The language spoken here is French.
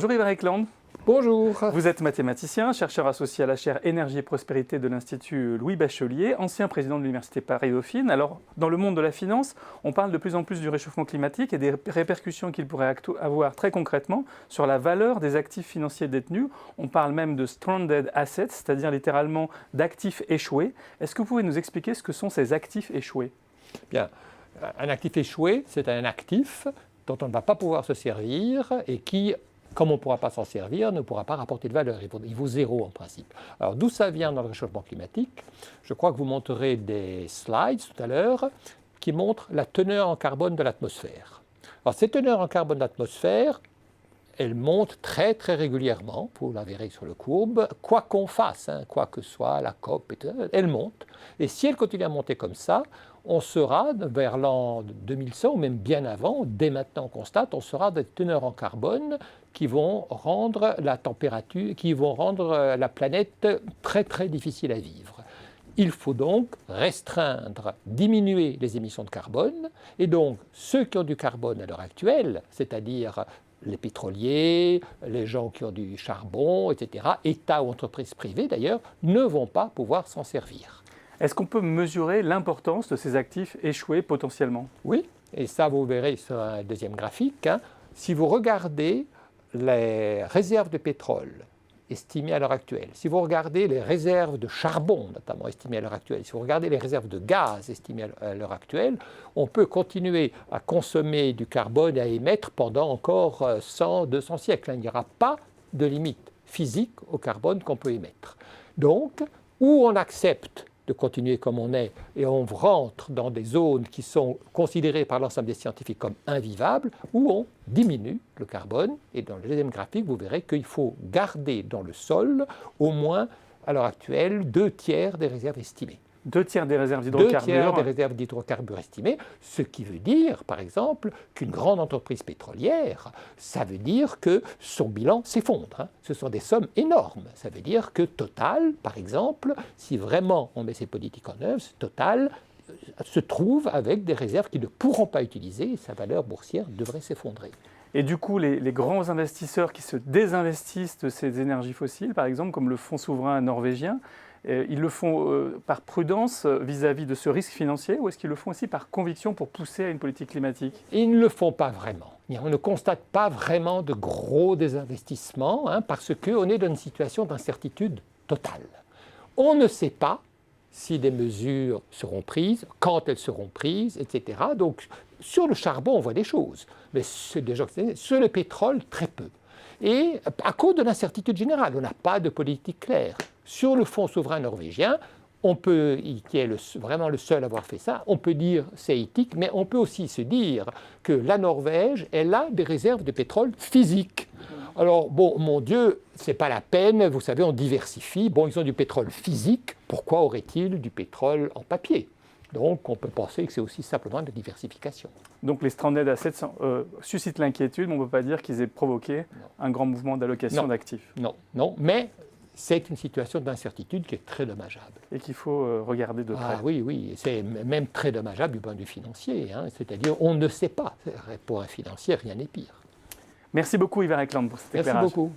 Bonjour Yves Eklund. Bonjour. Vous êtes mathématicien, chercheur associé à la chaire Énergie et Prospérité de l'Institut Louis Bachelier, ancien président de l'Université Paris-Dauphine. Alors, dans le monde de la finance, on parle de plus en plus du réchauffement climatique et des répercussions qu'il pourrait avoir très concrètement sur la valeur des actifs financiers détenus. On parle même de stranded assets, c'est-à-dire littéralement d'actifs échoués. Est-ce que vous pouvez nous expliquer ce que sont ces actifs échoués ? Bien, un actif échoué, c'est un actif dont on ne va pas pouvoir se servir et qui, comme on ne pourra pas s'en servir, ne pourra pas rapporter de valeur. Il vaut zéro en principe. Alors d'où ça vient dans le réchauffement climatique? Je crois que vous montrerez des slides tout à l'heure qui montrent la teneur en carbone de l'atmosphère. Alors cette teneur en carbone de l'atmosphère, elle monte très très régulièrement, vous la verrez sur le courbe, quoi qu'on fasse, quoi que soit la COP, elle monte. Et si elle continue à monter comme ça, on sera vers l'an 2100, ou même bien avant, dès maintenant on constate, on sera des teneurs en carbone qui vont rendre la température, qui vont rendre la planète très très difficile à vivre. Il faut donc restreindre, diminuer les émissions de carbone, et donc ceux qui ont du carbone à l'heure actuelle, c'est-à-dire les pétroliers, les gens qui ont du charbon, etc., États ou entreprises privées d'ailleurs, ne vont pas pouvoir s'en servir. Est-ce qu'on peut mesurer l'importance de ces actifs échoués potentiellement ? Oui, et ça vous verrez sur un deuxième graphique. Si vous regardez les réserves de pétrole estimées à l'heure actuelle, si vous regardez les réserves de charbon notamment estimées à l'heure actuelle, si vous regardez les réserves de gaz estimées à l'heure actuelle, on peut continuer à consommer du carbone et à émettre pendant encore 100, 200 siècles. Il n'y aura pas de limite physique au carbone qu'on peut émettre. Donc, ou on accepte de continuer comme on est et on rentre dans des zones qui sont considérées par l'ensemble des scientifiques comme invivables, ou on diminue le carbone. Et dans le deuxième graphique, vous verrez qu'il faut garder dans le sol au moins, à l'heure actuelle, 2/3 des réserves estimées. 2/3 des réserves d'hydrocarbures. 2/3 des réserves d'hydrocarbures estimées, ce qui veut dire, par exemple, qu'une grande entreprise pétrolière, ça veut dire que son bilan s'effondre. Ce sont des sommes énormes. Ça veut dire que Total, par exemple, si vraiment on met ces politiques en œuvre, Total se trouve avec des réserves qu'ils ne pourront pas utiliser et sa valeur boursière devrait s'effondrer. Et du coup, les grands investisseurs qui se désinvestissent de ces énergies fossiles, par exemple, comme le fonds souverain norvégien, ils le font par prudence vis-à-vis de ce risque financier, ou est-ce qu'ils le font aussi par conviction pour pousser à une politique climatique ? Ils ne le font pas vraiment. On ne constate pas vraiment de gros désinvestissements parce qu'on est dans une situation d'incertitude totale. On ne sait pas si des mesures seront prises, quand elles seront prises, etc. Donc, sur le charbon, on voit des choses, mais sur le pétrole, très peu. Et à cause de l'incertitude générale, on n'a pas de politique claire. Sur le fonds souverain norvégien, qui est vraiment le seul à avoir fait ça, on peut dire c'est éthique, mais on peut aussi se dire que la Norvège, elle a des réserves de pétrole physiques. Alors, bon, mon Dieu, ce n'est pas la peine, vous savez, on diversifie. Bon, ils ont du pétrole physique, pourquoi aurait-il du pétrole en papier ? Donc, on peut penser que c'est aussi simplement de la diversification. Donc, les stranded assets suscitent l'inquiétude, mais on ne peut pas dire qu'ils aient provoqué un grand mouvement d'allocation d'actifs. Non, mais c'est une situation d'incertitude qui est très dommageable. Et qu'il faut regarder de près. Ah oui, c'est même très dommageable du point de vue financier. C'est-à-dire, on ne sait pas. Pour un financier, rien n'est pire. Merci beaucoup Yves Eklund pour cet éclairage. Merci beaucoup.